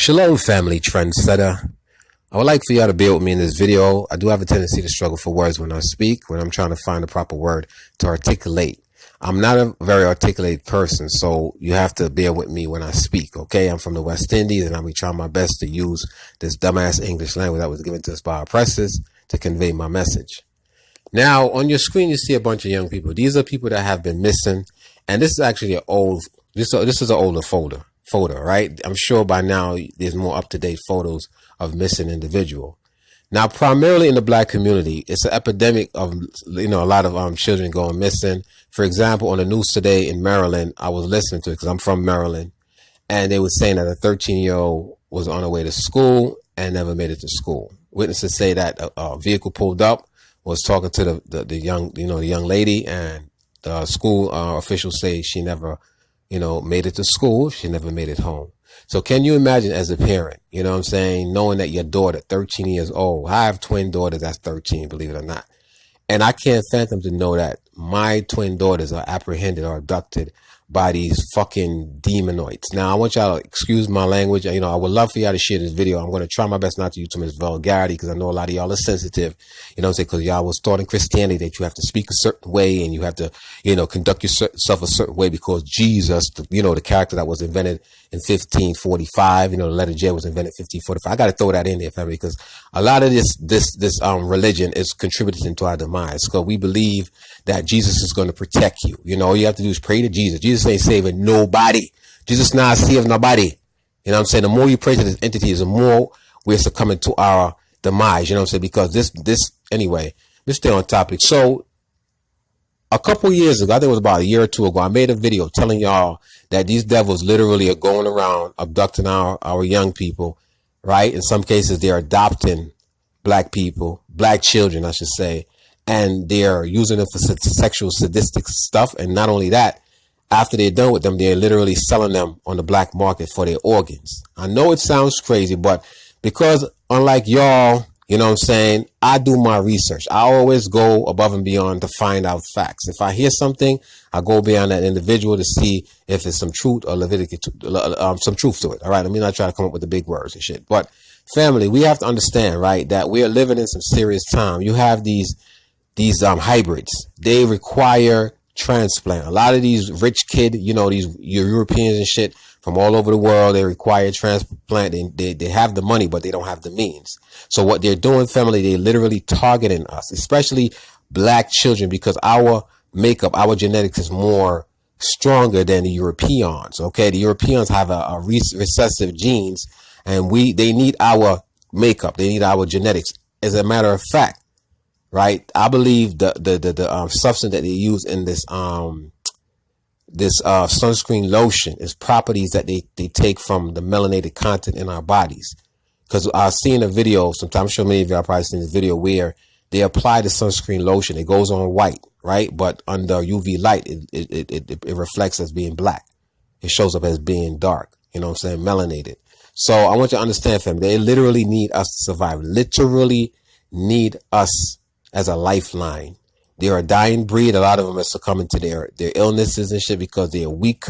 Shalom, family trendsetter. I would like for y'all to bear with me in this video. I do have a tendency to struggle for words when I speak, when I'm trying to find the proper word to articulate. I'm not a very articulate person, so you have to bear with me when I speak, okay? I'm from the West Indies, and I'll be trying my best to use this dumbass English language that was given to us by our oppressors to convey my message. Now, on your screen, you see a bunch of young people. These are people that have been missing, and this is actually this is an older photo, right? I'm sure by now there's more up-to-date photos of missing individual. Now, primarily in the black community, it's an epidemic of, a lot of children going missing. For example, on the news today in Maryland, I was listening to it because I'm from Maryland, and they were saying that a 13-year-old was on her way to school and never made it to school. Witnesses say that a vehicle pulled up, was talking to the young lady, and the school officials say she never made it to school. She never made it home. So can you imagine as a parent, knowing that your daughter, 13 years old, I have twin daughters that's 13, believe it or not. And I can't fathom to know that my twin daughters are apprehended or abducted by these fucking demonoids. Now, I want y'all to excuse my language. I would love for y'all to share this video. I'm going to try my best not to use too much vulgarity because I know a lot of y'all are sensitive, because y'all was taught in Christianity that you have to speak a certain way and you have to, conduct yourself a certain way because Jesus, the character that was invented in 1545, the letter J was invented in 1545. I got to throw that in there, family, because a lot of this religion is contributing to our demise because we believe that Jesus is going to protect you. All you have to do is pray to Jesus. Jesus ain't saving nobody. Jesus not saving nobody. You know what I'm saying? The more you pray to this entity, the more we're succumbing to our demise. You know what I'm saying? Because anyway, let's stay on topic. So a couple years ago, I think it was about a year or two ago, I made a video telling y'all that these devils literally are going around abducting our young people, right? In some cases, they're adopting black people, black children, I should say, and they're using them for sexual sadistic stuff. And not only that, after they're done with them, they're literally selling them on the black market for their organs. I know it sounds crazy, but because unlike y'all, I do my research. I always go above and beyond to find out facts. If I hear something, I go beyond that individual to see if it's some truth or some truth to it. All right. Let me not try to come up with the big words and shit. But family, we have to understand, right, that we are living in some serious time. You have these hybrids. They require transplant. A lot of these rich kid, these Europeans and shit from all over the world, they require transplant. They have the money, but they don't have the means. So what they're doing, family, they're literally targeting us, especially black children, because our makeup, our genetics is more stronger than the Europeans. Okay. The Europeans have a recessive genes, and they need our makeup. They need our genetics. As a matter of fact, right, I believe the substance that they use in this sunscreen lotion is properties that they take from the melanated content in our bodies. Because I've seen a video, sometimes I'm sure many of y'all probably seen this video where they apply the sunscreen lotion. It goes on white, right? But under UV light, it reflects as being black. It shows up as being dark, melanated. So I want you to understand, fam, they literally need us to survive, literally need us as a lifeline. They're a dying breed. A lot of them are succumbing to their illnesses and shit because they're weak.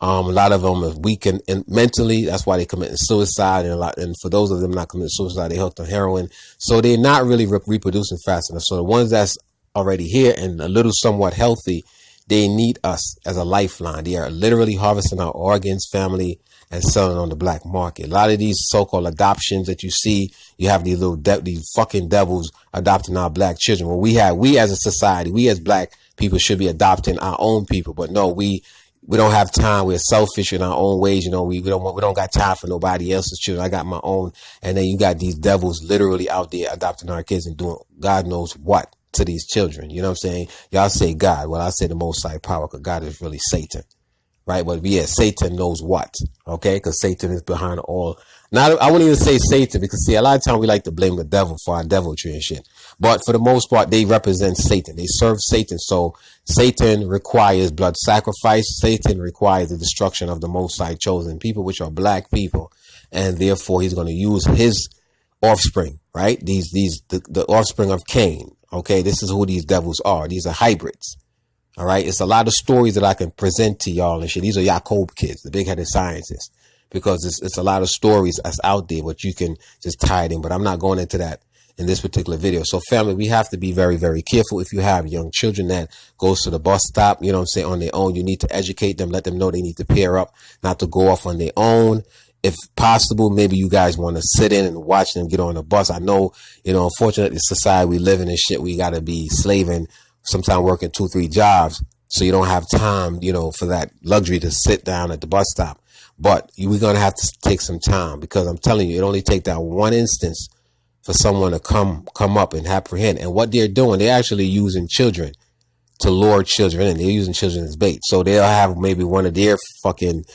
A lot of them are weak and mentally. That's why they commit suicide. And for those of them not committing suicide, they hooked on heroin. So they're not really reproducing fast enough. So the ones that's already here and a little somewhat healthy, they need us as a lifeline. They are literally harvesting our organs, family, and selling on the black market. A lot of these so-called adoptions that you see, you have these these fucking devils adopting our black children. Well, we as a society, we as black people should be adopting our own people, but no, we don't have time. We're selfish in our own ways. We don't got time for nobody else's children. I got my own. And then you got these devils literally out there adopting our kids and doing God knows what to these children. You know what I'm saying? Y'all say God. Well, I say the Most High Power, because God is really Satan. Right. But yeah, Satan knows what. OK, because Satan is behind all. Now, I wouldn't even say Satan because, see, a lot of times we like to blame the devil for our deviltry and shit. But for the most part, they represent Satan. They serve Satan. So Satan requires blood sacrifice. Satan requires the destruction of the Most High chosen people, which are black people. And therefore, he's going to use his offspring. Right. The offspring of Cain. OK, this is who these devils are. These are hybrids. All right. It's a lot of stories that I can present to y'all and shit. These are Yaakov kids, the big headed scientists. because it's a lot of stories that's out there, but you can just tie it in. But I'm not going into that in this particular video. So family, we have to be very, very careful. If you have young children that goes to the bus stop, you know what I'm saying, on their own, you need to educate them, let them know they need to pair up, not to go off on their own. If possible, maybe you guys want to sit in and watch them get on the bus. I know, you know, unfortunately, the society we live in and shit, we got to be slaving, sometimes working 2-3 jobs. So you don't have time, you know, for that luxury to sit down at the bus stop. But we're going to have to take some time, because I'm telling you, it only take that one instance for someone to come up and apprehend. And what they're doing, they're actually using children to lure children in. They're using children as bait. So they'll have maybe one of their fucking,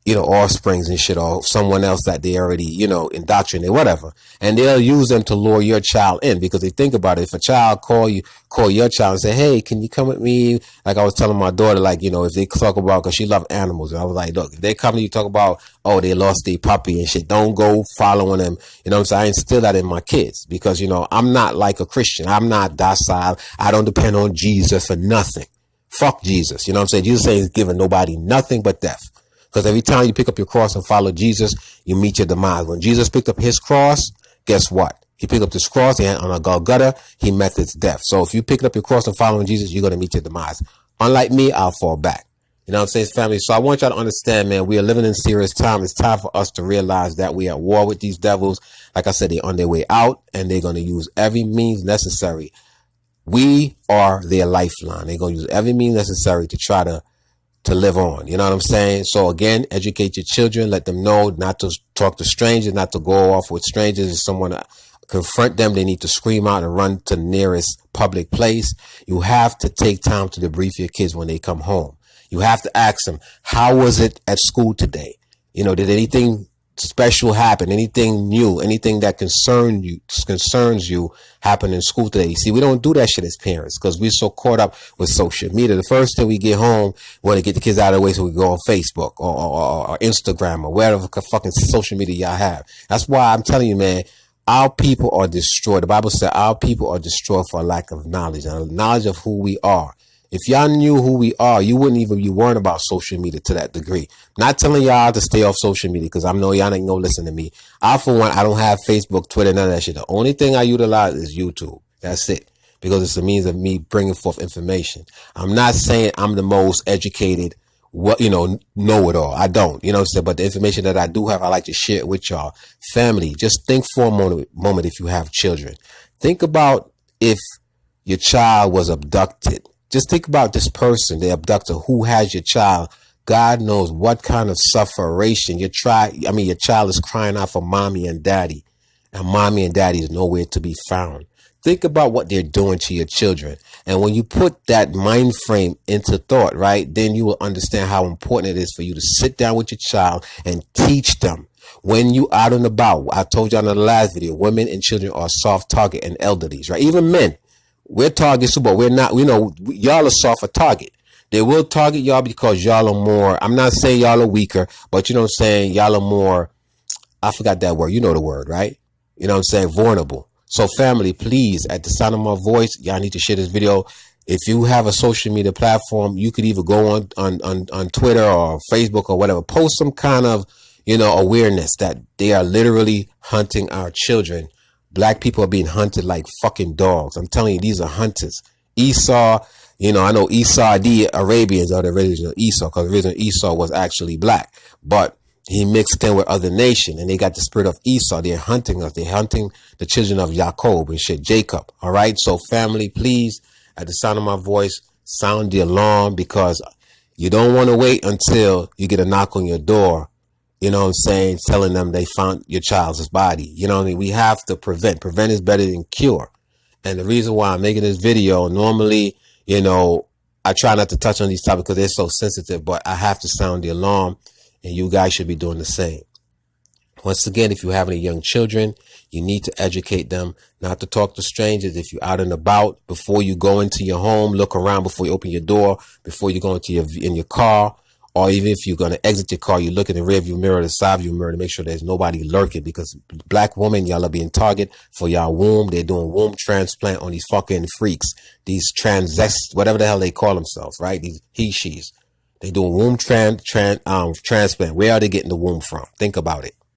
you know, offsprings and shit, or someone else that they already, you know, indoctrinate, whatever. And they'll use them to lure your child in, because they think about it. If a child call your child and say, hey, can you come with me? Like I was telling my daughter, like, you know, if they talk about, cause she loves animals. And I was like, look, if they come to you talk about, oh, they lost their puppy and shit, don't go following them. You know what I'm saying? I instill that in my kids, because, you know, I'm not like a Christian. I'm not docile. I don't depend on Jesus for nothing. Fuck Jesus. You know what I'm saying? Jesus ain't giving nobody nothing but death. Because every time you pick up your cross and follow Jesus, you meet your demise. When Jesus picked up his cross, guess what? He picked up this cross and on a Golgotha, he met its death. So if you pick up your cross and following Jesus, you're going to meet your demise. Unlike me, I'll fall back. You know what I'm saying, family? So I want y'all to understand, man, we are living in serious time. It's time for us to realize that we are at war with these devils. Like I said, they're on their way out, and they're going to use every means necessary. We are their lifeline. They're going to use every means necessary to try to live on. You know what I'm saying? So again, educate your children, let them know not to talk to strangers, not to go off with strangers. If someone confront them, they need to scream out and run to the nearest public place. You have to take time to debrief your kids when they come home. You have to ask them, how was it at school today? You know, did anything special happen? Anything new? Anything that concerns you happen in school today? You see, we don't do that shit as parents, because we're so caught up with social media. The first thing we get home, we want to get the kids out of the way so we go on Facebook or Instagram or whatever fucking social media y'all have. That's why I'm telling you, man, our people are destroyed. The Bible said our people are destroyed for a lack of knowledge, and knowledge of who we are. If y'all knew who we are, you wouldn't even be worried about social media to that degree. Not telling y'all to stay off social media, because I know y'all ain't gonna listen to me. I, for one, I don't have Facebook, Twitter, none of that shit. The only thing I utilize is YouTube. That's it. Because it's a means of me bringing forth information. I'm not saying I'm the most educated, know it all. I don't, you know what I'm saying? But the information that I do have, I like to share it with y'all. Family, just think for a moment if you have children. Think about if your child was abducted. Just think about this person, the abductor, who has your child. God knows what kind of sufferation your child is crying out for mommy and daddy, and mommy and daddy is nowhere to be found. Think about what they're doing to your children. And when you put that mind frame into thought, right, then you will understand how important it is for you to sit down with your child and teach them. When you out and about, I told you in the last video, women and children are soft target, and elderlies, right? Even men. We're targets, but we're not, y'all are soft for target. They will target y'all because y'all are more, I'm not saying y'all are weaker, but you know what I'm saying? Y'all are more, I forgot that word. You know the word, right? You know what I'm saying? Vulnerable. So family, please, at the sound of my voice, y'all need to share this video. If you have a social media platform, you could either go on Twitter or Facebook or whatever, post some kind of, awareness that they are literally hunting our children. Black people are being hunted like fucking dogs. I'm telling you, these are hunters. Esau, I know Esau, the Arabians are the original Esau, because the original Esau was actually black. But he mixed in with other nations, and they got the spirit of Esau. They're hunting us. They're hunting the children of Jacob and shit, Jacob. All right? So family, please, at the sound of my voice, sound the alarm, because you don't want to wait until you get a knock on your door, you know what I'm saying, telling them they found your child's body. You know what I mean? We have to prevent. Prevent is better than cure. And the reason why I'm making this video, normally, I try not to touch on these topics because they're so sensitive, but I have to sound the alarm, and you guys should be doing the same. Once again, if you have any young children, you need to educate them not to talk to strangers. If you're out and about, before you go into your home, look around before you open your door, before you go in your car. Or even if you're going to exit your car, you look in the rear view mirror, the side view mirror, to make sure there's nobody lurking, because black women, y'all are being targeted for y'all womb. They're doing womb transplant on these fucking freaks, these whatever the hell they call themselves, right? These he, she's. They do a womb transplant. Where are they getting the womb from? Think about it.